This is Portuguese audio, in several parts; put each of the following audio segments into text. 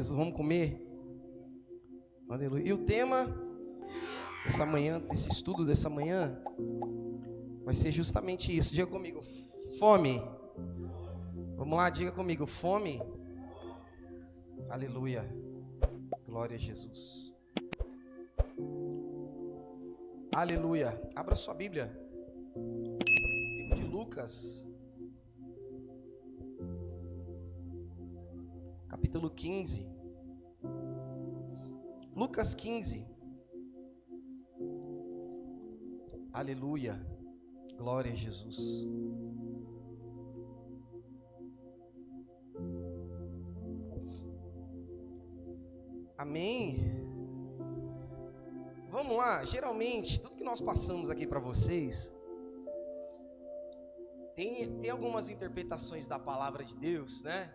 Jesus, vamos comer? Aleluia. E o tema dessa manhã, desse estudo dessa manhã, vai ser justamente isso. Diga comigo, fome. Vamos lá, diga comigo, fome. Aleluia. Glória a Jesus. Aleluia. Abra sua Bíblia. Livro de Lucas. Capítulo 15. Lucas 15. Aleluia. Glória a Jesus. Amém. Vamos lá. Geralmente, tudo que nós passamos aqui para vocês tem algumas interpretações da palavra de Deus, né?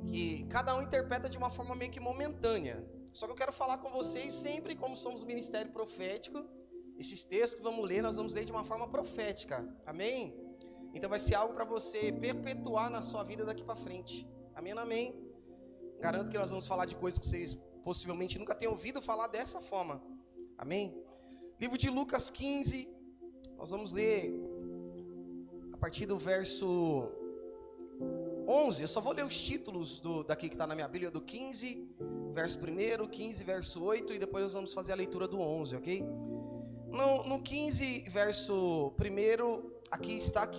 Que cada um interpreta de uma forma meio que momentânea. Só que eu quero falar com vocês sempre, como somos um ministério profético, esses textos que vamos ler, nós vamos ler de uma forma profética. Amém? Então vai ser algo para você perpetuar na sua vida daqui para frente. Amém, amém? Garanto que nós vamos falar de coisas que vocês possivelmente nunca tenham ouvido falar dessa forma. Amém? Livro de Lucas 15, nós vamos ler a partir do verso 11. Eu só vou ler os títulos daqui que está na minha Bíblia, do 15, verso 1, 15, verso 8, e depois nós vamos fazer a leitura do 11, ok? No 15, verso 1, aqui está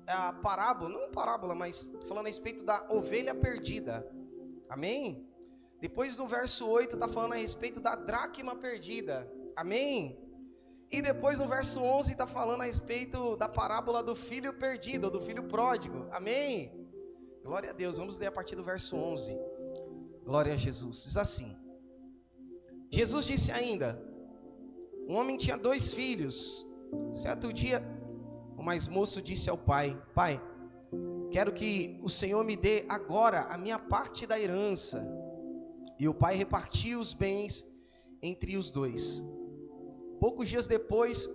a parábola, não parábola, mas falando a respeito da ovelha perdida. Amém? Depois no verso 8 está falando a respeito da dracma perdida. Amém? E depois no verso 11 está falando a respeito da parábola do filho perdido, do filho pródigo. Amém? Glória a Deus. Vamos ler a partir do verso 11. Glória a Jesus. Diz assim: Jesus disse ainda: um homem tinha 2 filhos. Certo dia, o mais moço disse ao pai: Pai, quero que o Senhor me dê agora a minha parte da herança. E o pai repartiu os bens entre os 2. Poucos dias depois,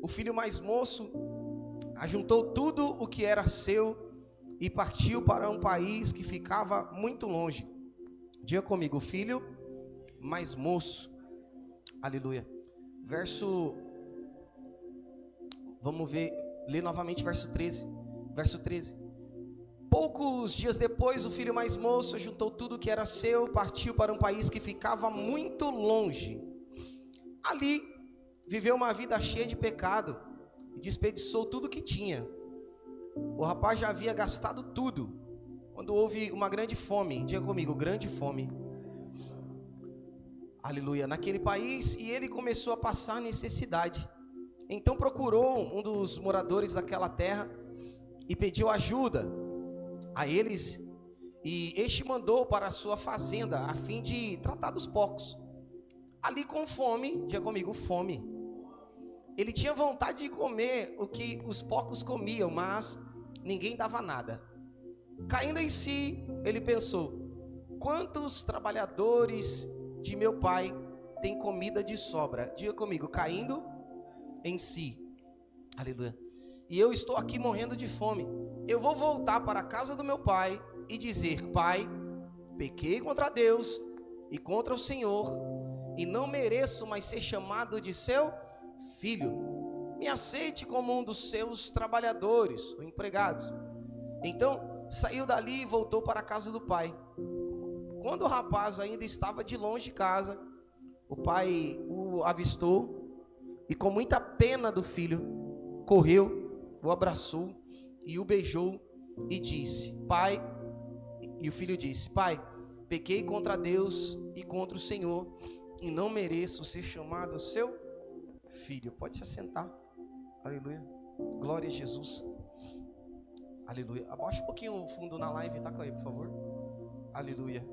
o filho mais moço ajuntou tudo o que era seu e partiu para um país que ficava muito longe. Diga comigo, o filho mais moço. Aleluia. Vamos ler novamente verso 13. Verso 13. Poucos dias depois, o filho mais moço juntou tudo o que era seu, partiu para um país que ficava muito longe. Ali, viveu uma vida cheia de pecado e desperdiçou tudo o que tinha. O rapaz já havia gastado tudo, quando houve uma grande fome. Diga comigo, grande fome. Aleluia, naquele país, e ele começou a passar necessidade. Então procurou um dos moradores daquela terra e pediu ajuda a eles, e este mandou para a sua fazenda a fim de tratar dos porcos. Ali com fome, diga comigo, fome. Ele tinha vontade de comer o que os porcos comiam, mas ninguém dava nada. Caindo em si, ele pensou: quantos trabalhadores de meu pai têm comida de sobra? Diga comigo, caindo em si. Aleluia. E eu estou aqui morrendo de fome. Eu vou voltar para a casa do meu pai e dizer: Pai, pequei contra Deus e contra o Senhor, e não mereço mais ser chamado de seu filho. Me aceite como um dos seus trabalhadores ou empregados. Então saiu dali e voltou para a casa do pai. Quando o rapaz ainda estava de longe de casa, o pai o avistou e, com muita pena do filho, correu, o abraçou e o beijou e disse: Pai, e o filho disse: Pai, pequei contra Deus e contra o Senhor, e não mereço ser chamado seu filho. Pode se assentar. Aleluia. Glória a Jesus. Aleluia. Abaixa um pouquinho o fundo na live, tá, Cauê, por favor? Aleluia.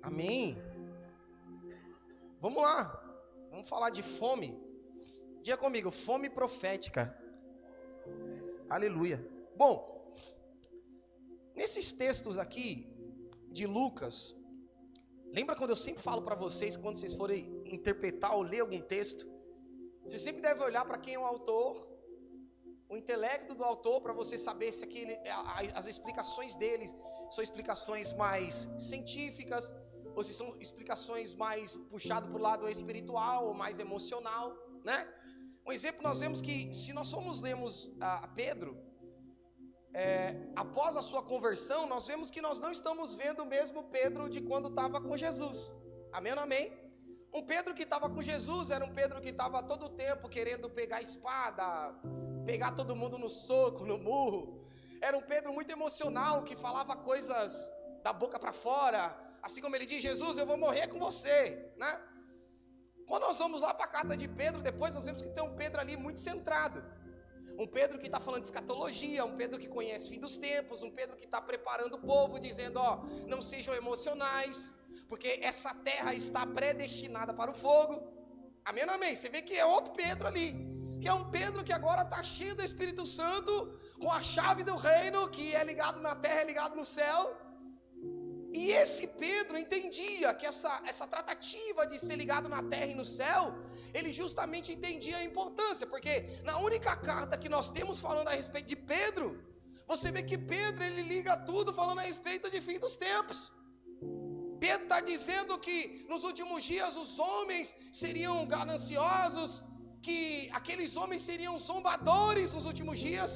Amém. Vamos lá. Vamos falar de fome. Diga comigo, fome profética. Aleluia. Bom, nesses textos aqui de Lucas, lembra quando eu sempre falo para vocês, quando vocês forem interpretar ou ler algum texto, você sempre deve olhar para quem é o autor, o intelecto do autor para você saber se as explicações deles são explicações mais científicas ou se são explicações mais puxadas para o lado espiritual ou mais emocional, né? Um exemplo, nós vemos que se nós lemos a Pedro, após a sua conversão, nós vemos que nós não estamos vendo o mesmo Pedro de quando estava com Jesus. Amém ou amém? Um Pedro que estava com Jesus era um Pedro que estava todo o tempo querendo pegar a espada, pegar todo mundo no soco, no murro. Era um Pedro muito emocional, que falava coisas da boca para fora, assim como ele diz: Jesus, eu vou morrer com você, né? Quando nós vamos lá para a carta de Pedro, depois nós vemos que tem um Pedro ali muito centrado. Um Pedro que está falando de escatologia, um Pedro que conhece o fim dos tempos, um Pedro que está preparando o povo, dizendo: não sejam emocionais, porque essa terra está predestinada para o fogo. Amém, amém? Você vê que é outro Pedro ali, que é um Pedro que agora está cheio do Espírito Santo, com a chave do reino, que é ligado na terra, é ligado no céu. E esse Pedro entendia que essa tratativa de ser ligado na terra e no céu, ele justamente entendia a importância, porque na única carta que nós temos falando a respeito de Pedro, você vê que Pedro, ele liga tudo falando a respeito de fim dos tempos. Pedro está dizendo que nos últimos dias os homens seriam gananciosos, que aqueles homens seriam zombadores nos últimos dias.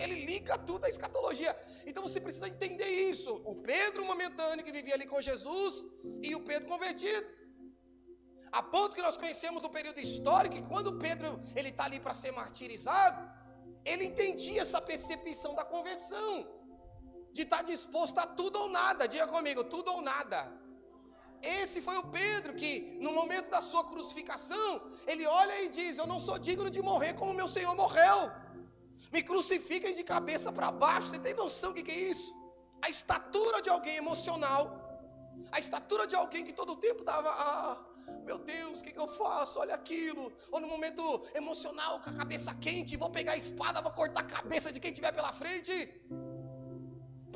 Ele liga tudo à escatologia. Então você precisa entender isso. O Pedro momentâneo que vivia ali com Jesus e o Pedro convertido. A ponto que nós conhecemos o período histórico, que quando Pedro ele está ali para ser martirizado, ele entendia essa percepção da conversão, de estar disposto a tudo ou nada. Diga comigo, tudo ou nada. Esse foi o Pedro que no momento da sua crucificação, ele olha e diz: eu não sou digno de morrer como meu Senhor morreu. Me crucifiquem de cabeça para baixo. Você tem noção do que é isso? A estatura de alguém emocional, a estatura de alguém que todo o tempo estava: meu Deus, o que eu faço? Olha aquilo. Ou no momento emocional, com a cabeça quente, vou pegar a espada, vou cortar a cabeça de quem estiver pela frente.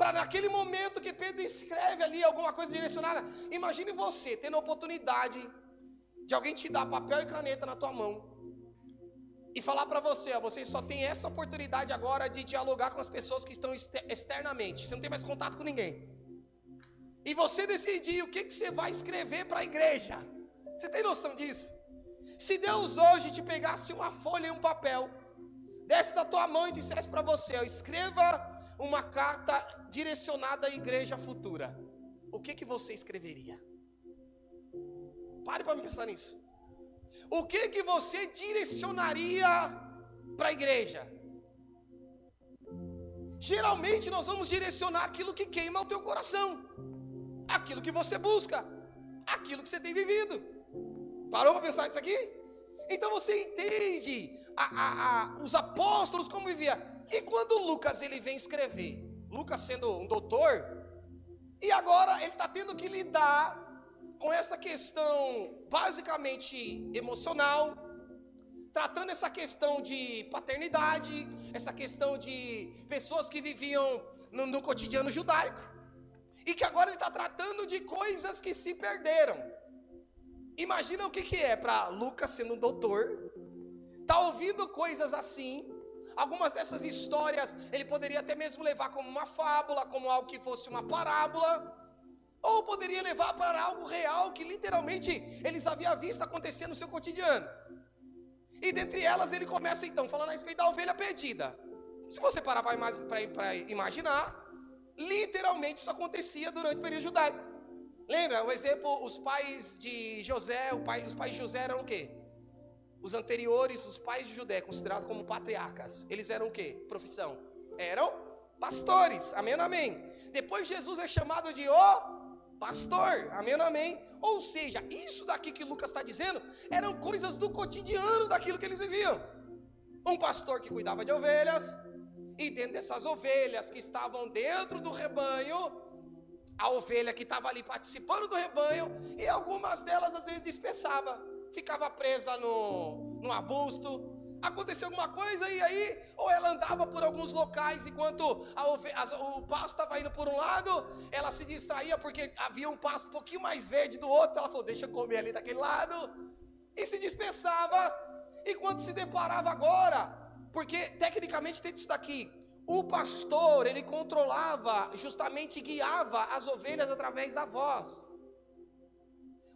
Para naquele momento que Pedro escreve ali alguma coisa direcionada, imagine você tendo a oportunidade de alguém te dar papel e caneta na tua mão e falar para você: você só tem essa oportunidade agora de dialogar com as pessoas que estão externamente, você não tem mais contato com ninguém, e você decidir o que você vai escrever para a igreja. Você tem noção disso? Se Deus hoje te pegasse uma folha e um papel, desse da tua mão e dissesse para você: escreva uma carta direcionada à igreja futura, o que você escreveria? Pare para me pensar nisso. O que você direcionaria para a igreja? Geralmente nós vamos direcionar aquilo que queima o teu coração, aquilo que você busca, aquilo que você tem vivido. Parou para pensar nisso aqui? Então você entende os apóstolos como vivia. E quando Lucas ele vem escrever, Lucas sendo um doutor, e agora ele está tendo que lidar com essa questão basicamente emocional, tratando essa questão de paternidade, essa questão de pessoas que viviam no cotidiano judaico, e que agora ele está tratando de coisas que se perderam. Imagina o que é para Lucas, sendo um doutor, tá ouvindo coisas assim. Algumas dessas histórias ele poderia até mesmo levar como uma fábula, como algo que fosse uma parábola, ou poderia levar para algo real que literalmente eles haviam visto acontecer no seu cotidiano. E dentre elas ele começa então falando a respeito da ovelha perdida. Se você parar para imaginar, literalmente isso acontecia durante o período judaico. Lembra, um exemplo, os pais de José, os pais de José eram o quê? Os anteriores, os pais de Judá, considerados como patriarcas, eles eram o quê? Profissão? Eram pastores, amém, amém. Depois Jesus é chamado de pastor, amém, amém. Ou seja, isso daqui que Lucas está dizendo, eram coisas do cotidiano daquilo que eles viviam. Um pastor que cuidava de ovelhas, e dentro dessas ovelhas que estavam dentro do rebanho, a ovelha que estava ali participando do rebanho, e algumas delas às vezes dispersava, ficava presa no arbusto, aconteceu alguma coisa e aí, ou ela andava por alguns locais enquanto o pasto estava indo por um lado, ela se distraía porque havia um pasto um pouquinho mais verde do outro, ela falou: deixa eu comer ali daquele lado, e se dispersava. E quando se deparava agora Porque tecnicamente tem isso daqui. O pastor, ele controlava, justamente guiava as ovelhas através da voz.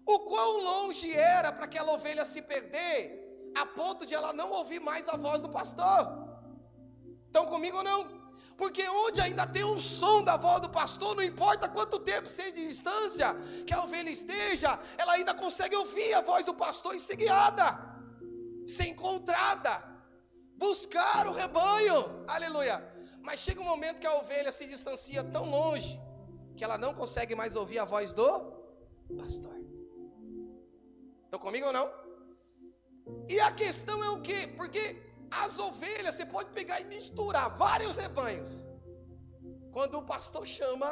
O quão longe era para aquela ovelha se perder, a ponto de ela não ouvir mais a voz do pastor. Estão comigo ou não? Porque onde ainda tem um som da voz do pastor, não importa quanto tempo seja de distância que a ovelha esteja, ela ainda consegue ouvir a voz do pastor e ser guiada, ser encontrada, buscar o rebanho, aleluia. Mas chega um momento que a ovelha se distancia tão longe, que ela não consegue mais ouvir a voz do pastor. Estão comigo ou não? E a questão é o quê? Porque as ovelhas, você pode pegar e misturar vários rebanhos. Quando o pastor chama,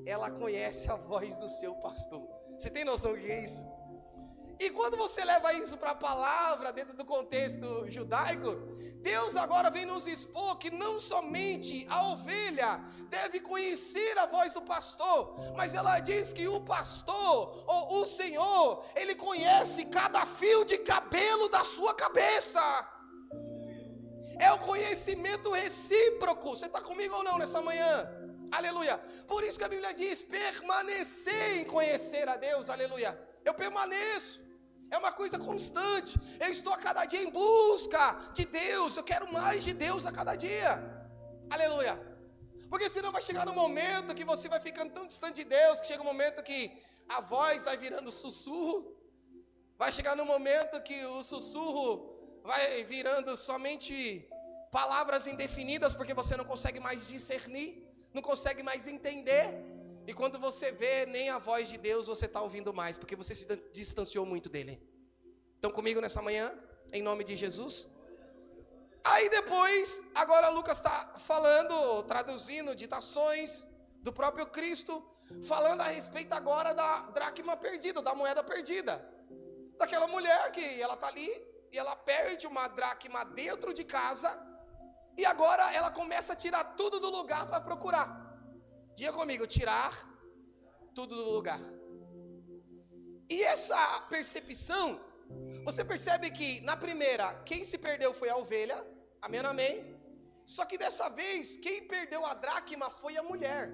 ela conhece a voz do seu pastor. Você tem noção do que é isso? E quando você leva isso para a palavra, dentro do contexto judaico, Deus agora vem nos expor que não somente a ovelha deve conhecer a voz do pastor, mas ela diz que o pastor, ou o Senhor, Ele conhece cada fio de cabelo da sua cabeça. É o conhecimento recíproco. Você está comigo ou não nessa manhã? Aleluia. Por isso que a Bíblia diz, permanecer em conhecer a Deus, aleluia. Eu permaneço. É uma coisa constante. Eu estou a cada dia em busca de Deus. Eu quero mais de Deus a cada dia. Aleluia. Porque senão vai chegar um momento que você vai ficando tão distante de Deus, que chega um momento que a voz vai virando sussurro. Vai chegar no momento que o sussurro vai virando somente palavras indefinidas, porque você não consegue mais discernir, não consegue mais entender. E quando você vê, nem a voz de Deus você está ouvindo mais, porque você se distanciou muito dele. Estão comigo nessa manhã? Em nome de Jesus? Aí depois, agora Lucas está falando, traduzindo ditações do próprio Cristo, falando a respeito agora da dracma perdida, da moeda perdida. Daquela mulher que ela está ali, e ela perde uma dracma dentro de casa, e agora ela começa a tirar tudo do lugar para procurar. Diga comigo, tirar tudo do lugar. E essa percepção, você percebe que na primeira, quem se perdeu foi a ovelha, amém, amém. Só que dessa vez, quem perdeu a dracma foi a mulher.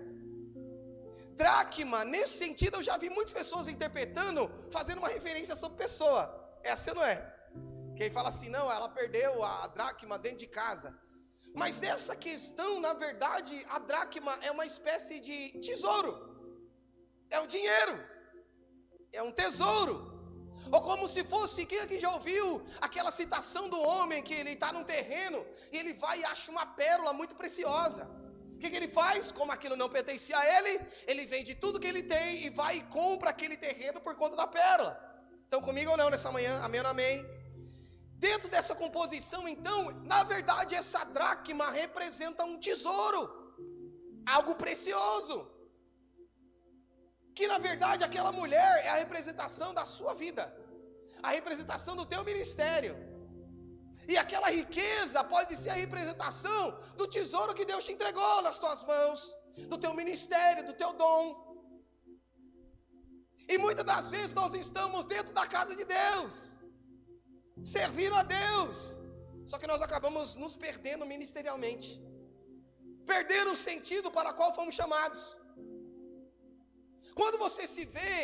Dracma, nesse sentido, eu já vi muitas pessoas interpretando, fazendo uma referência sobre pessoa. É assim ou não é? Quem fala assim, não, ela perdeu a dracma dentro de casa. Mas nessa questão, na verdade, a dracma é uma espécie de tesouro. É um dinheiro. É um tesouro. Ou como se fosse, quem aqui já ouviu aquela citação do homem que ele está num terreno e ele vai e acha uma pérola muito preciosa. O que ele faz? Como aquilo não pertencia a ele, ele vende tudo que ele tem e vai e compra aquele terreno por conta da pérola. Estão comigo ou não nessa manhã? Amém ou amém? Dentro dessa composição, então, na verdade, essa dracma representa um tesouro, algo precioso, que na verdade aquela mulher é a representação da sua vida, a representação do teu ministério, e aquela riqueza pode ser a representação do tesouro que Deus te entregou nas tuas mãos, do teu ministério, do teu dom. E muitas das vezes nós estamos dentro da casa de Deus, servindo a Deus, só que nós acabamos nos perdendo ministerialmente, perdendo o sentido para o qual fomos chamados. Quando você se vê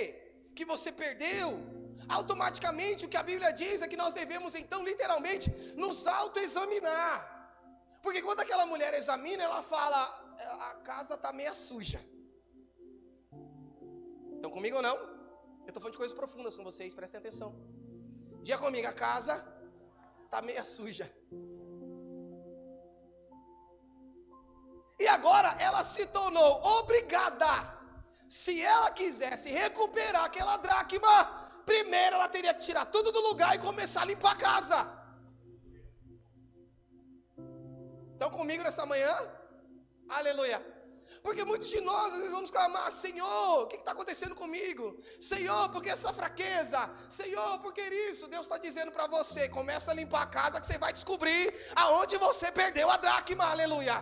que você perdeu, automaticamente o que a Bíblia diz é que nós devemos então literalmente nos autoexaminar, porque quando aquela mulher examina, ela fala, a casa está meio suja. Estão comigo ou não? Eu estou falando de coisas profundas com vocês, prestem atenção. Diga comigo, a casa está meio suja. E agora ela se tornou obrigada. Se ela quisesse recuperar aquela dracma, primeiro ela teria que tirar tudo do lugar e começar a limpar a casa. Estão comigo nessa manhã? Aleluia. Porque muitos de nós às vezes vamos clamar, Senhor, o que está acontecendo comigo? Senhor, por que essa fraqueza? Senhor, por que isso? Deus está dizendo para você, começa a limpar a casa que você vai descobrir aonde você perdeu a dracma, aleluia.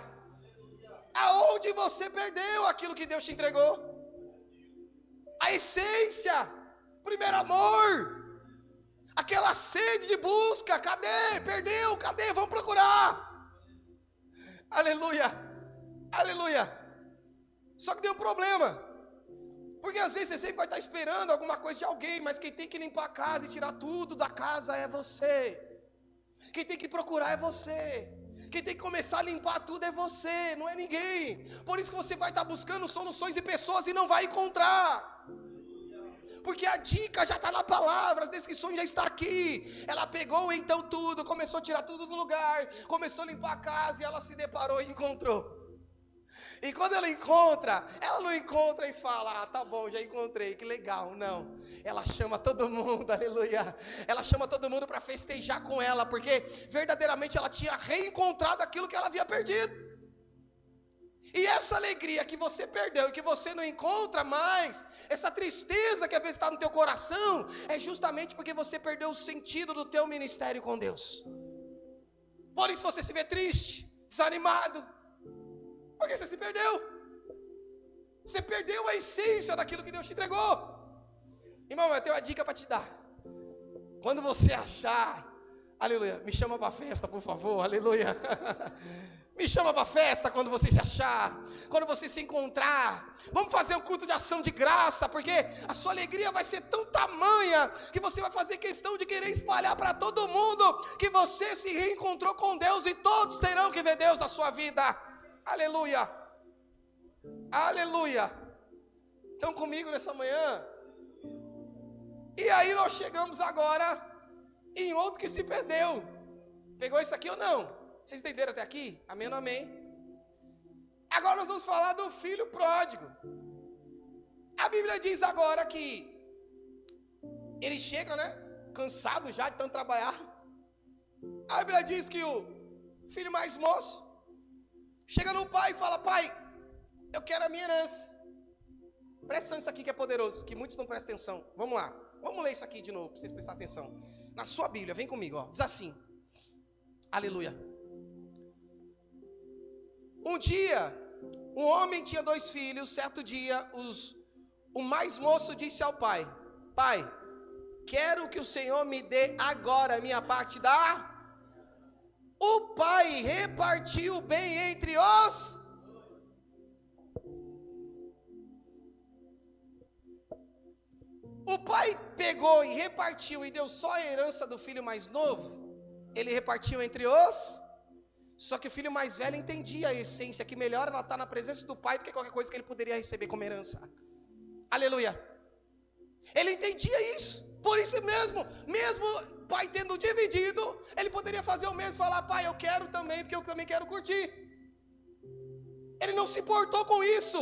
Aonde você perdeu aquilo que Deus te entregou. A essência, primeiro amor, aquela sede de busca, cadê? Perdeu, cadê? Vamos procurar. Aleluia, aleluia. Só que tem um problema, porque às vezes você sempre vai estar esperando alguma coisa de alguém, mas quem tem que limpar a casa e tirar tudo da casa é você. Quem tem que procurar é você. Quem tem que começar a limpar tudo é você, não é ninguém. Por isso que você vai estar buscando soluções e pessoas e não vai encontrar. Porque a dica já está na palavra, as descrições já está aqui. Ela pegou então tudo, começou a tirar tudo do lugar, começou a limpar a casa e ela se deparou e encontrou. E quando ela encontra, ela não encontra e fala, tá bom, já encontrei, que legal, não. Ela chama todo mundo, aleluia. Ela chama todo mundo para festejar com ela, porque verdadeiramente ela tinha reencontrado aquilo que ela havia perdido. E essa alegria que você perdeu e que você não encontra mais, essa tristeza que às vezes está no teu coração, é justamente porque você perdeu o sentido do teu ministério com Deus. Por isso você se vê triste, desanimado, porque você se perdeu. Você perdeu a essência daquilo que Deus te entregou. Irmão, eu tenho uma dica para te dar. Quando você achar, aleluia, me chama para a festa, por favor, aleluia. Me chama para a festa quando você se achar, quando você se encontrar. Vamos fazer um culto de ação de graça, porque a sua alegria vai ser tão tamanha, que você vai fazer questão de querer espalhar para todo mundo, que você se reencontrou com Deus, e todos terão que ver Deus na sua vida. Aleluia, aleluia. Estão comigo nessa manhã? E aí nós chegamos agora em outro que se perdeu. Pegou isso aqui ou não? Vocês entenderam até aqui? Amém ou não amém? Agora nós vamos falar do filho pródigo. A Bíblia diz agora que ele chega, né? Cansado já de tanto trabalhar. A Bíblia diz que o filho mais moço chega no pai e fala, pai, eu quero a minha herança. Presta atenção nisso aqui que é poderoso, que muitos não prestam atenção. Vamos lá, vamos ler isso aqui de novo, para vocês prestarem atenção. Na sua Bíblia, vem comigo, ó. Diz assim, aleluia. Um dia, um homem tinha 2 filhos. Certo dia, o mais moço disse ao pai, pai, quero que o Senhor me dê agora a minha parte da... O pai repartiu bem entre os... O pai pegou e repartiu e deu só a herança do filho mais novo. Ele repartiu entre os... Só que o filho mais velho entendia a essência, que melhor ela estar na presença do pai do que qualquer coisa que ele poderia receber como herança. Aleluia. Ele entendia isso. Por isso mesmo o pai tendo dividido, ele poderia fazer o mesmo, falar, pai, eu quero também, porque eu também quero curtir. Ele não se importou com isso.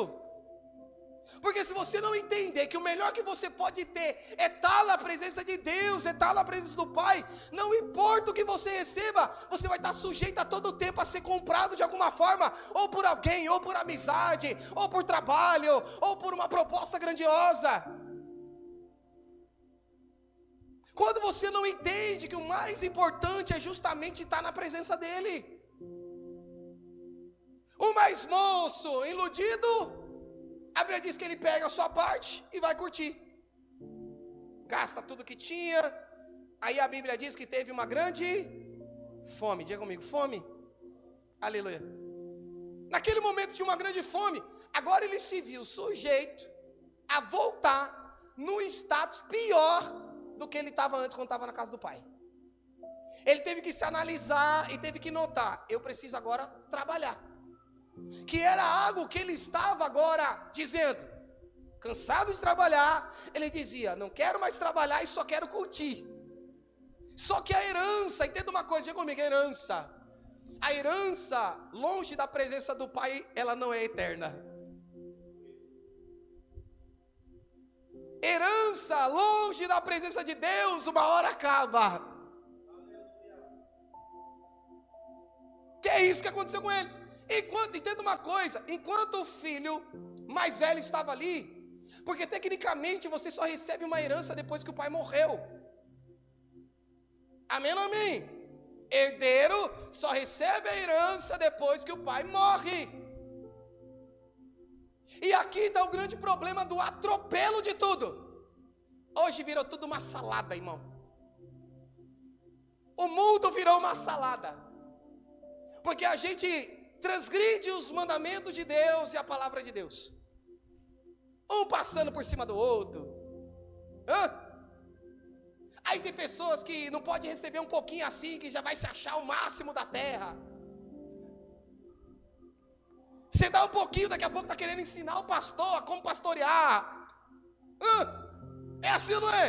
Porque se você não entender que o melhor que você pode ter é estar na presença de Deus, é estar na presença do Pai, não importa o que você receba, você vai estar sujeito a todo tempo a ser comprado de alguma forma, ou por alguém, ou por amizade, ou por trabalho, ou por uma proposta grandiosa. Quando você não entende que o mais importante é justamente estar na presença dEle. O mais moço, iludido, a Bíblia diz que ele pega a sua parte e vai curtir. Gasta tudo que tinha. Aí a Bíblia diz que teve uma grande fome. Diga comigo, fome. Aleluia. Naquele momento tinha uma grande fome. Agora ele se viu sujeito a voltar num status pior do que ele estava antes quando estava na casa do pai. Ele teve que se analisar e teve que notar, eu preciso agora trabalhar. Que era algo que ele estava agora dizendo, cansado de trabalhar, ele dizia, não quero mais trabalhar e só quero curtir. Só que a herança, entenda uma coisa, diga comigo, a herança, longe da presença do pai, ela não é eterna. Herança, longe da presença de Deus, uma hora acaba. Que é isso que aconteceu com ele. Entenda uma coisa, enquanto o filho mais velho estava ali, porque tecnicamente você só recebe uma herança depois que o pai morreu. Amém ou amém? Herdeiro só recebe a herança depois que o pai morre. E aqui está o grande problema do atropelo de tudo. Hoje virou tudo uma salada, irmão. o mundo virou uma salada. Porque a gente transgride os mandamentos de Deus e a palavra de Deus. Um passando por cima do outro. Aí tem pessoas que não podem receber um pouquinho assim, que já vai se achar o máximo da terra. Você dá um pouquinho, daqui a pouco está querendo ensinar o pastor a como pastorear. É assim ou não é?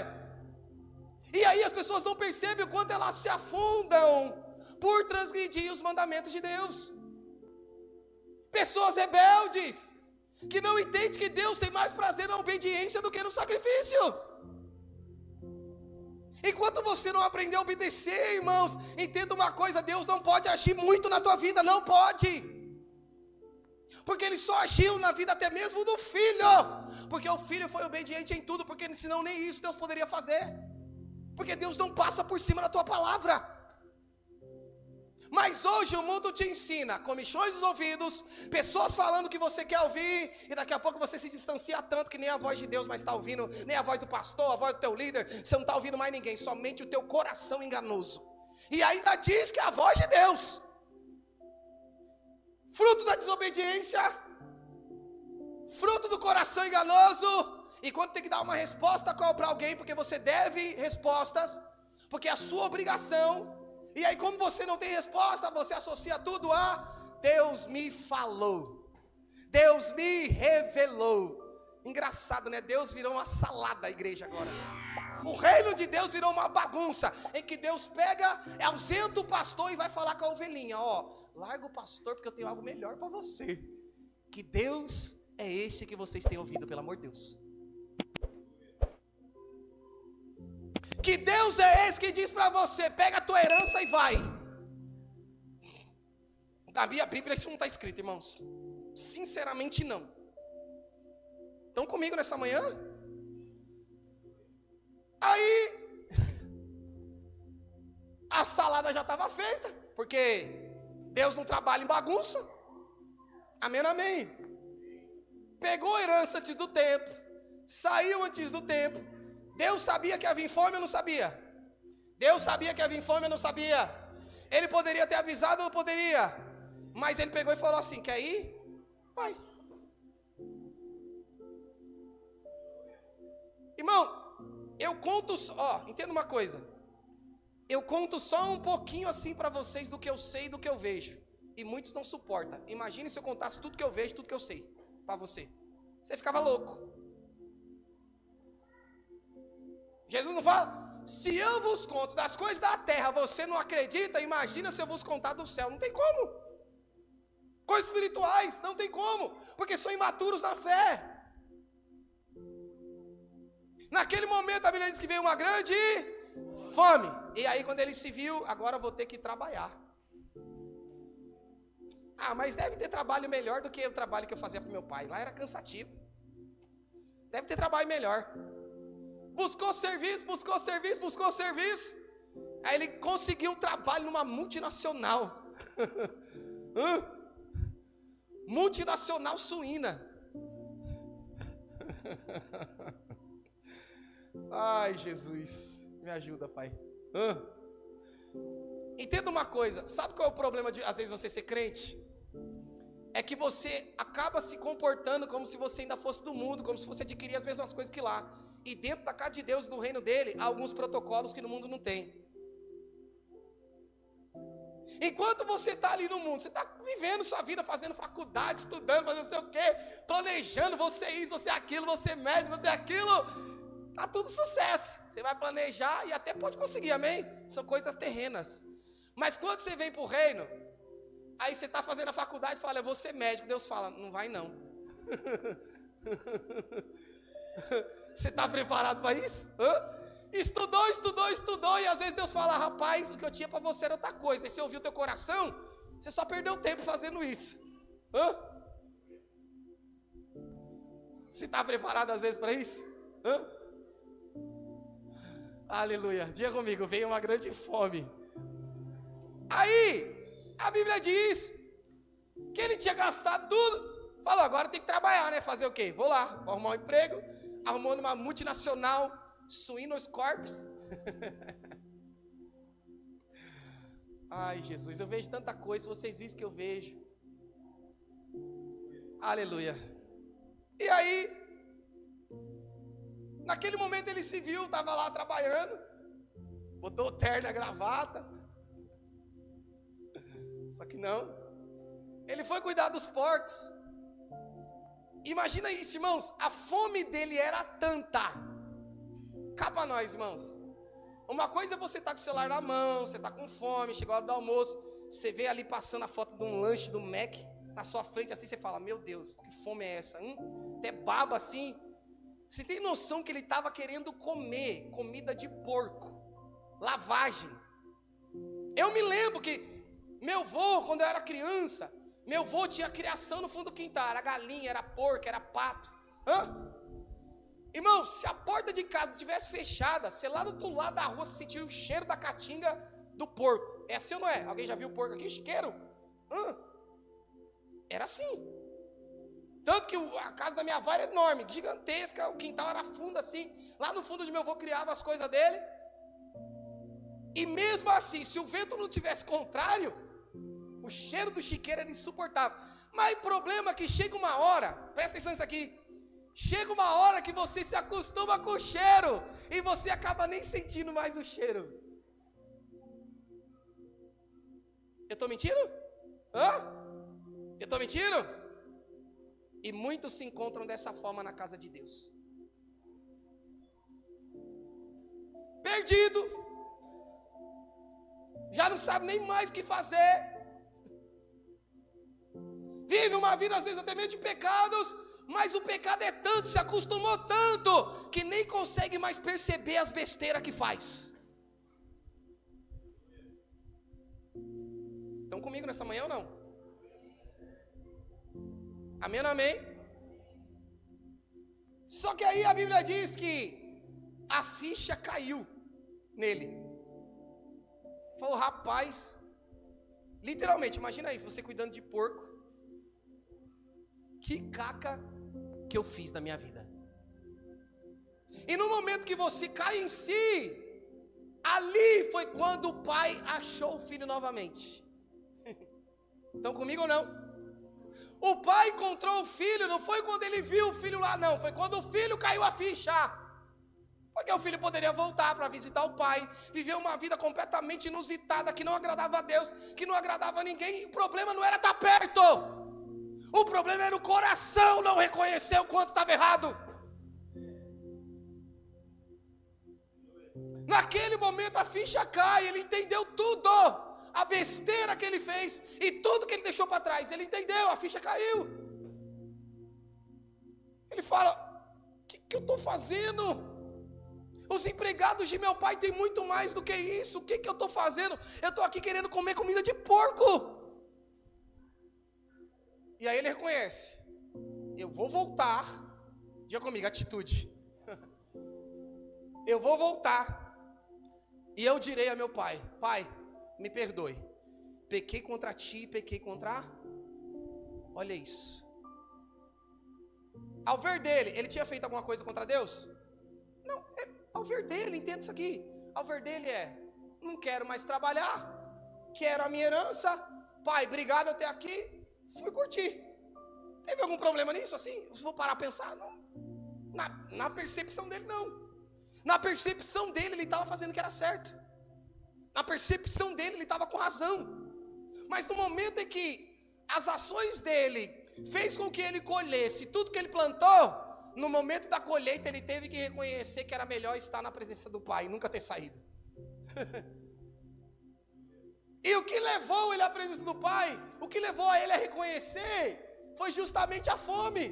E aí as pessoas não percebem o quanto elas se afundam por transgredir os mandamentos de Deus. Pessoas rebeldes, que não entendem que Deus tem mais prazer na obediência do que no sacrifício. Enquanto você não aprender a obedecer, irmãos, entenda uma coisa: Deus não pode agir muito na tua vida, não pode. Porque Ele só agiu na vida até mesmo do filho, porque o filho foi obediente em tudo, porque senão nem isso Deus poderia fazer. Porque Deus não passa por cima da tua palavra. Mas hoje o mundo te ensina, comichões dos ouvidos, pessoas falando que você quer ouvir, e daqui a pouco você se distancia tanto que nem a voz de Deus mais está ouvindo, nem a voz do pastor, a voz do teu líder, você não está ouvindo mais ninguém, somente o teu coração enganoso. E ainda diz que é a voz de Deus. Fruto da desobediência, fruto do coração enganoso. E quando tem que dar uma resposta para alguém, porque você deve respostas, porque é a sua obrigação. E aí, como você não tem resposta, você associa tudo a Deus me falou, Deus me revelou. Engraçado, né? Deus virou uma salada, a igreja agora. O reino de Deus virou uma bagunça, em que Deus pega, ausenta o pastor e vai falar com a ovelhinha: ó, larga o pastor porque eu tenho algo melhor para você. Que Deus é este que vocês têm ouvido, pelo amor de Deus. Que Deus é esse que diz para você: pega a tua herança e vai. Na minha Bíblia isso não está escrito, irmãos. Sinceramente não. Estão comigo nessa manhã? Aí a salada já estava feita, porque Deus não trabalha em bagunça. Amém, amém. Pegou a herança antes do tempo, saiu antes do tempo. Deus sabia que havia fome ou não sabia? Deus sabia que havia fome ou não sabia? Ele poderia ter avisado ou não poderia? Mas ele pegou e falou assim: quer ir? Vai. Irmão, eu conto só, entenda uma coisa. Eu conto só um pouquinho assim para vocês do que eu sei e do que eu vejo. E muitos não suportam. Imagine se eu contasse tudo que eu vejo, tudo que eu sei para você. Você ficava louco. Jesus não fala: se eu vos conto das coisas da terra, você não acredita? Imagina se eu vos contar do céu. Não tem como. Coisas espirituais, não tem como, porque são imaturos na fé. Naquele momento a Bíblia diz que veio uma grande fome. E aí quando ele se viu: agora eu vou ter que trabalhar. Ah, mas deve ter trabalho melhor do que o trabalho que eu fazia para meu pai. Lá era cansativo. Deve ter trabalho melhor. Buscou serviço. Aí ele conseguiu um trabalho numa multinacional. Multinacional suína. Ai, Jesus, me ajuda, Pai. Entenda uma coisa. Sabe qual é o problema de, às vezes, você ser crente? É que você acaba se comportando como se você ainda fosse do mundo, como se você adquiria as mesmas coisas que lá. E dentro da casa de Deus e do reino dele, há alguns protocolos que no mundo não tem. Enquanto você está ali no mundo, você está vivendo sua vida, fazendo faculdade, estudando, fazendo não sei o quê, planejando, você isso, você aquilo, você médico, você aquilo, está tudo sucesso. Você vai planejar e até pode conseguir, amém? São coisas terrenas. Mas quando você vem para o reino, aí você está fazendo a faculdade e fala: eu vou ser médico. Deus fala: não vai não. Você está preparado para isso? Estudou, e às vezes Deus fala: rapaz, o que eu tinha para você era outra coisa. E você ouviu o teu coração, você só perdeu tempo fazendo isso. Você está preparado às vezes para isso? Aleluia, diga comigo: veio uma grande fome. Aí, a Bíblia diz que ele tinha gastado tudo. Falou: agora tem que trabalhar, né? Fazer o quê? Vou lá, vou arrumar um emprego. Arrumou numa multinacional, Suínos Corps. Ai, Jesus, eu vejo tanta coisa, se vocês vissem que eu vejo. Aleluia. E aí, naquele momento ele se viu, estava lá trabalhando, botou o terno e a gravata. Só que não. Ele foi cuidar dos porcos. Imagina isso, irmãos, a fome dele era tanta. Cá pra nós, irmãos. Uma coisa é você estar com o celular na mão, você está com fome, chegou a hora do almoço, você vê ali passando a foto de um lanche do Mac na sua frente, assim você fala, meu Deus, que fome é essa? Até baba assim. Você tem noção que ele estava querendo comer comida de porco, lavagem. Eu me lembro que meu avô, quando eu era criança, meu avô tinha criação no fundo do quintal, era galinha, era porco, era pato. Irmão, se a porta de casa estivesse fechada, você lá do outro lado da rua, você sentiria o cheiro da caatinga do porco. É assim ou não é? Alguém já viu o porco aqui, chiqueiro? Era assim. Tanto que a casa da minha avó era enorme, gigantesca, o quintal era fundo assim. Lá no fundo de meu avô criava as coisas dele. E mesmo assim, se o vento não tivesse contrário, o cheiro do chiqueiro era insuportável. Mas o problema é que chega uma hora, presta atenção nisso aqui, chega uma hora que você se acostuma com o cheiro e você acaba nem sentindo mais o cheiro. Eu estou mentindo? Eu estou mentindo? E muitos se encontram dessa forma na casa de Deus. Perdido. Já não sabe nem mais o que fazer. Vive uma vida às vezes até mesmo de pecados, mas o pecado é tanto, se acostumou tanto, que nem consegue mais perceber as besteiras que faz. Estão comigo nessa manhã ou não? Amém ou amém? Só que aí a Bíblia diz que a ficha caiu nele. Falou, rapaz, literalmente, imagina isso, você cuidando de porco. Que caca que eu fiz na minha vida. E no momento que você cai em si, ali foi quando o pai achou o filho novamente. Estão comigo ou não? O pai encontrou o filho, não foi quando ele viu o filho lá não, foi quando o filho caiu a ficha. Porque o filho poderia voltar para visitar o pai, viver uma vida completamente inusitada, que não agradava a Deus, que não agradava a ninguém. O problema não era estar perto, o problema era o coração não reconhecer o quanto estava errado. Naquele momento a ficha cai, ele entendeu tudo, a besteira que ele fez e tudo que ele deixou para trás, ele entendeu, a ficha caiu. Ele fala, o que eu estou fazendo? Os empregados de meu pai têm muito mais do que isso, o que eu estou fazendo? Eu estou aqui querendo comer comida de porco. E aí ele reconhece, eu vou voltar, diga comigo, atitude. Eu vou voltar e eu direi a meu pai, pai, me perdoe, pequei contra ti, pequei contra, olha isso. Ao ver dele, ele tinha feito alguma coisa contra Deus? Não, ao ver dele, entenda isso aqui, ao ver dele não quero mais trabalhar, quero a minha herança, pai, obrigado eu ter aqui, fui curtir. Teve algum problema nisso assim? Eu vou parar a pensar? Não. Na percepção dele não. Na percepção dele ele estava fazendo o que era certo. Na percepção dele ele estava com razão. Mas no momento em que as ações dele fez com que ele colhesse tudo que ele plantou, no momento da colheita ele teve que reconhecer que era melhor estar na presença do pai e nunca ter saído. E o que levou ele à presença do pai, o que levou a ele a reconhecer, foi justamente a fome.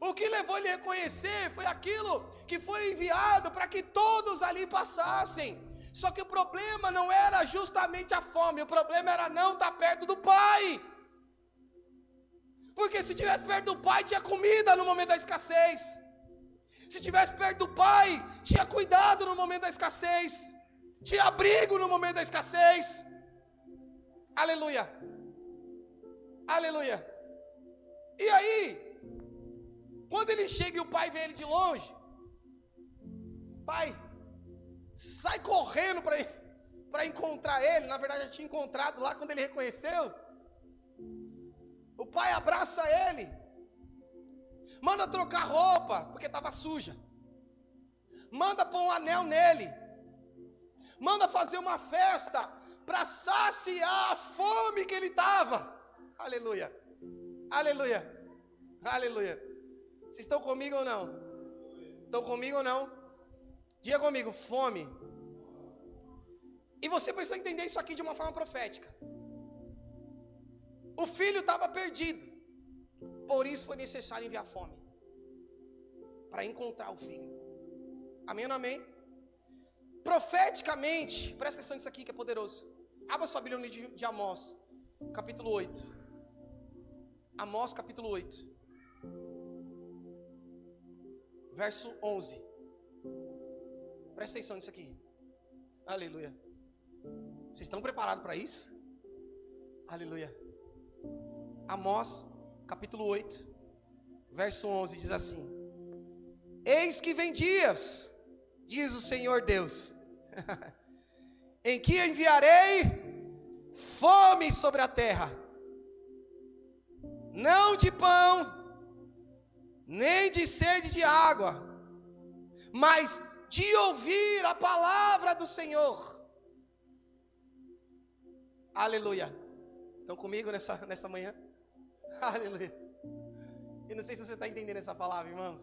O que levou ele a reconhecer foi aquilo que foi enviado para que todos ali passassem. Só que o problema não era justamente a fome, o problema era não estar perto do pai. Porque se estivesse perto do pai, tinha comida no momento da escassez. Se estivesse perto do pai, tinha cuidado no momento da escassez. Tinha abrigo no momento da escassez. Aleluia. Aleluia. E aí, quando ele chega e o pai vê ele de longe, pai, sai correndo para para encontrar ele. Na verdade, já tinha encontrado lá quando ele reconheceu. O pai abraça ele, manda trocar roupa, porque estava suja, manda pôr um anel nele, manda fazer uma festa para saciar a fome que ele estava. Aleluia, aleluia, aleluia. Vocês estão comigo ou não? Estão comigo ou não? Diga comigo, fome. E você precisa entender isso aqui de uma forma profética. O filho estava perdido, por isso foi necessário enviar fome para encontrar o filho. Amém ou não amém? Profeticamente, presta atenção nisso aqui que é poderoso. Abra sua Bíblia no livro de Amós, capítulo 8. Amós, capítulo 8, verso 11. Presta atenção nisso aqui. Aleluia. Vocês estão preparados para isso? Aleluia. Amós, capítulo 8, verso 11, diz assim: Eis que vem dias, diz o Senhor Deus, em que enviarei fome sobre a terra, não de pão, nem de sede de água, mas de ouvir a palavra do Senhor. Aleluia. Estão comigo nessa manhã? Aleluia. Eu não sei se você está entendendo essa palavra, irmãos.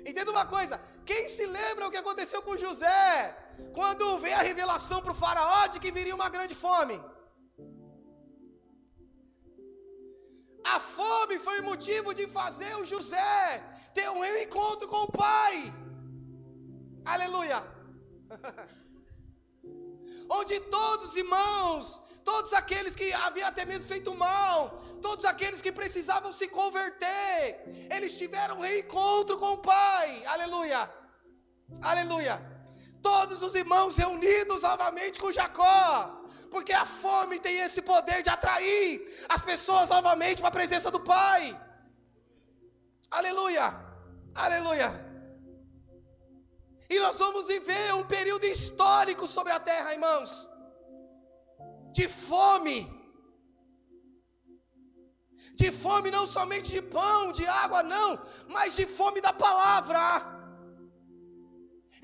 Entenda uma coisa: quem se lembra o que aconteceu com José, quando veio a revelação para o faraó de que viria uma grande fome? A fome foi o motivo de fazer o José ter um encontro com o pai. Aleluia. Onde todos os irmãos, todos aqueles que haviam até mesmo feito mal, todos aqueles que precisavam se converter, eles tiveram um reencontro com o pai. Aleluia, aleluia. Todos os irmãos reunidos novamente com Jacó, porque a fome tem esse poder de atrair as pessoas novamente para a presença do pai. Aleluia, aleluia. E nós vamos viver um período histórico sobre a terra, irmãos, de fome não somente de pão, de água, não, mas de fome da palavra,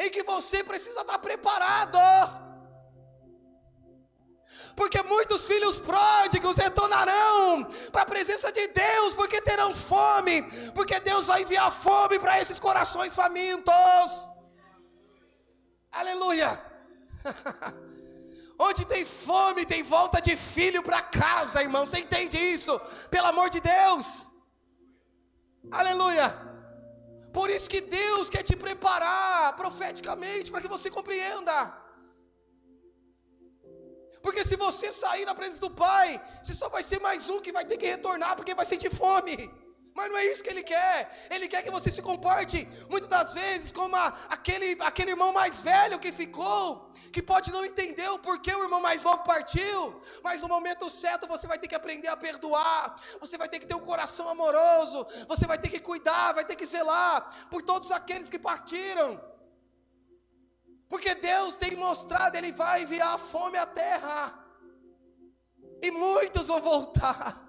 em que você precisa estar preparado, porque muitos filhos pródigos retornarão para a presença de Deus, porque terão fome, porque Deus vai enviar fome para esses corações famintos. Aleluia. Onde tem fome, tem volta de filho para casa, irmão. Você entende isso? Pelo amor de Deus. Aleluia. Por isso que Deus quer te preparar profeticamente, para que você compreenda. Porque se você sair na presença do Pai, você só vai ser mais um que vai ter que retornar, porque vai sentir fome. Mas não é isso que Ele quer. Ele quer que você se comporte, muitas das vezes, como aquele irmão mais velho que ficou, que pode não entender o porquê o irmão mais novo partiu, mas no momento certo você vai ter que aprender a perdoar, você vai ter que ter um coração amoroso, você vai ter que cuidar, vai ter que zelar por todos aqueles que partiram, porque Deus tem mostrado, Ele vai enviar fome à terra, e muitos vão voltar.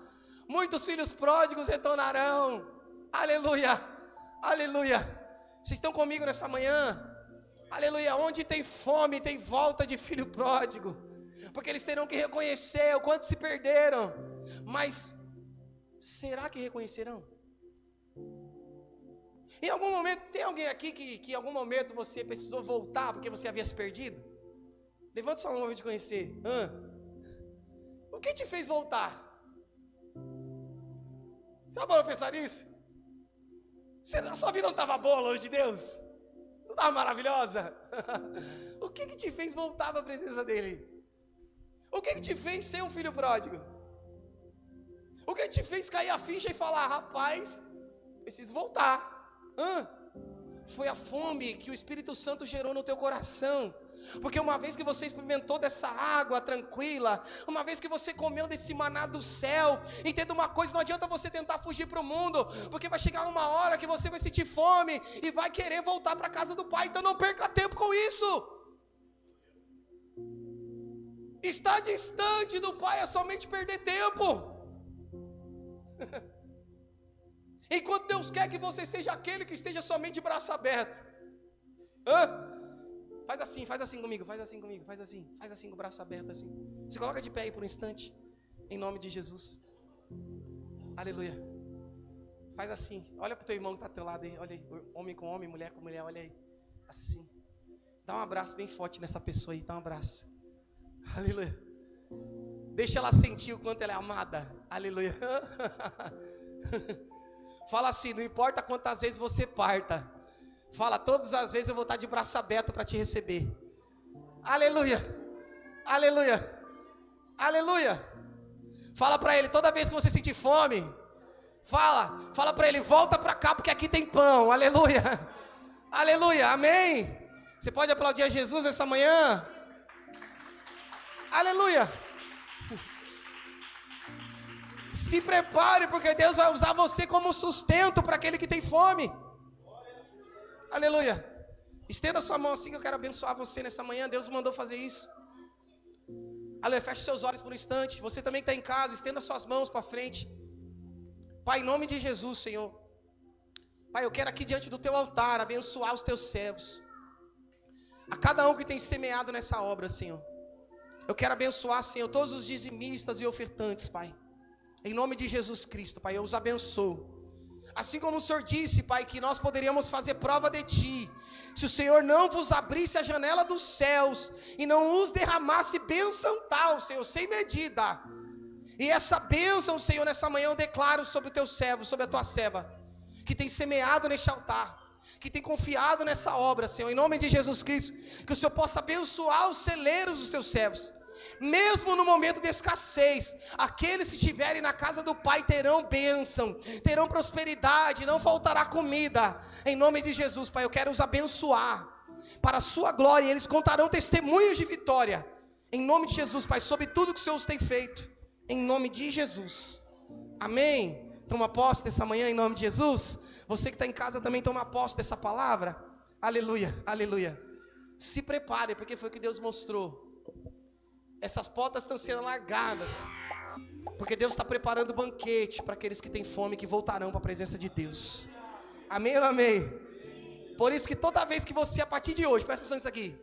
Muitos filhos pródigos retornarão. Aleluia, aleluia. Vocês estão comigo nessa manhã? Aleluia. Onde tem fome, tem volta de filho pródigo, porque eles terão que reconhecer o quanto se perderam. Mas será que reconhecerão? Em algum momento, tem alguém aqui que em algum momento você precisou voltar porque você havia se perdido? Levanta sua mão para eu te conhecer. O que te fez voltar? Você parou pensar nisso? A sua vida não estava boa longe de Deus? Não estava maravilhosa? O que te fez voltar para a presença dEle? O que te fez ser um filho pródigo? O que te fez cair a ficha e falar: rapaz, preciso voltar? Foi a fome que o Espírito Santo gerou no teu coração. Porque uma vez que você experimentou dessa água tranquila, uma vez que você comeu desse maná do céu, entenda uma coisa: não adianta você tentar fugir para o mundo, porque vai chegar uma hora que você vai sentir fome e vai querer voltar para a casa do Pai. Então não perca tempo com isso. Estar distante do Pai é somente perder tempo. Enquanto Deus quer que você seja aquele que esteja somente de braço aberto. Faz assim comigo, faz assim com o braço aberto assim. Se coloca de pé aí por um instante, em nome de Jesus. Aleluia. Faz assim, olha para o teu irmão que está ao teu lado aí, olha aí, homem com homem, mulher com mulher, olha aí. Assim. Dá um abraço bem forte nessa pessoa aí, dá um abraço. Aleluia. Deixa ela sentir o quanto ela é amada. Aleluia. Fala assim, não importa quantas vezes você parta. Fala, todas as vezes eu vou estar de braço aberto para te receber. Aleluia. Aleluia. Aleluia. Fala para ele, toda vez que você sentir fome, fala para ele, volta para cá porque aqui tem pão. Aleluia. Aleluia. Amém. Você pode aplaudir a Jesus essa manhã? Aleluia. Se prepare, porque Deus vai usar você como sustento para aquele que tem fome. Aleluia. Estenda sua mão assim que eu quero abençoar você nessa manhã. Deus mandou fazer isso. Aleluia. Feche seus olhos por um instante. Você também que está em casa, estenda suas mãos para frente. Pai, em nome de Jesus, Senhor. Pai, eu quero aqui diante do teu altar abençoar os teus servos. A cada um que tem semeado nessa obra, Senhor. Eu quero abençoar, Senhor, todos os dizimistas e ofertantes, Pai. Em nome de Jesus Cristo, Pai, eu os abençoo. Assim como o Senhor disse, Pai, que nós poderíamos fazer prova de Ti, se o Senhor não vos abrisse a janela dos céus e não os derramasse bênção tal, Senhor, sem medida. E essa bênção, Senhor, nessa manhã eu declaro sobre o Teu servo, sobre a Tua serva, que tem semeado neste altar, que tem confiado nessa obra, Senhor, em nome de Jesus Cristo, que o Senhor possa abençoar os celeiros dos Teus servos. Mesmo no momento de escassez, aqueles que estiverem na casa do Pai terão bênção, terão prosperidade, não faltará comida. Em nome de Jesus, Pai, eu quero os abençoar para a sua glória, e eles contarão testemunhos de vitória. Em nome de Jesus, Pai, sobre tudo que o Senhor tem feito. Em nome de Jesus. Amém. Toma posse dessa manhã em nome de Jesus. Você que está em casa também toma posse dessa palavra. Aleluia, aleluia. Se prepare, porque foi o que Deus mostrou. Essas portas estão sendo largadas, porque Deus está preparando banquete para aqueles que têm fome, que voltarão para a presença de Deus. Amém ou não amém? Por isso que toda vez que você, a partir de hoje, presta atenção nisso aqui,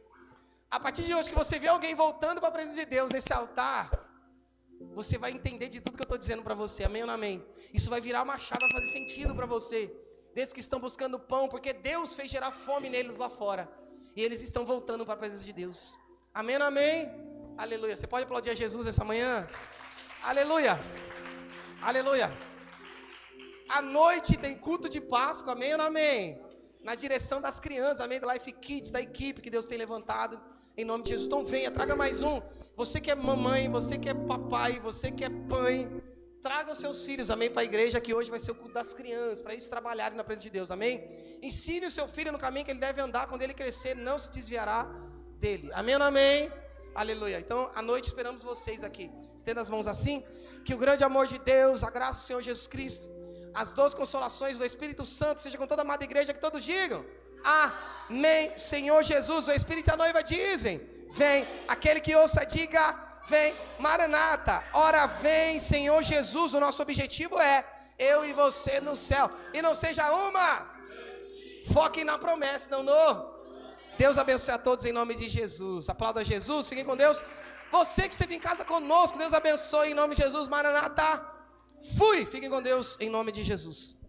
a partir de hoje que você vê alguém voltando para a presença de Deus nesse altar, você vai entender de tudo que eu estou dizendo para você. Amém ou não amém? Isso vai virar uma chave, vai fazer sentido para você. Desses que estão buscando pão, porque Deus fez gerar fome neles lá fora, e eles estão voltando para a presença de Deus. Amém ou não amém? Aleluia. Você pode aplaudir a Jesus essa manhã? Aleluia. Aleluia. À noite tem culto de Páscoa, amém ou não amém? Na direção das crianças, amém? Da Life Kids, da equipe que Deus tem levantado, em nome de Jesus. Então venha, traga mais um. Você que é mamãe, você que é papai, você que é pai, traga os seus filhos, amém? Para a igreja, que hoje vai ser o culto das crianças, para eles trabalharem na presença de Deus, amém? Ensine o seu filho no caminho que ele deve andar, quando ele crescer, não se desviará dele, amém ou não amém? Aleluia. Então, à noite esperamos vocês aqui. Estenda as mãos assim. Que o grande amor de Deus, a graça do Senhor Jesus Cristo, as 12 consolações do Espírito Santo, seja com toda a amada igreja, que todos digam amém. Senhor Jesus, o Espírito e a noiva dizem: vem. Aquele que ouça, diga: vem. Maranata. Ora vem, Senhor Jesus. O nosso objetivo é eu e você no céu. E não seja uma. Foque na promessa, não no. Deus abençoe a todos em nome de Jesus. Aplauda Jesus, fiquem com Deus. Você que esteve em casa conosco, Deus abençoe em nome de Jesus. Maranata. Fui, fiquem com Deus em nome de Jesus.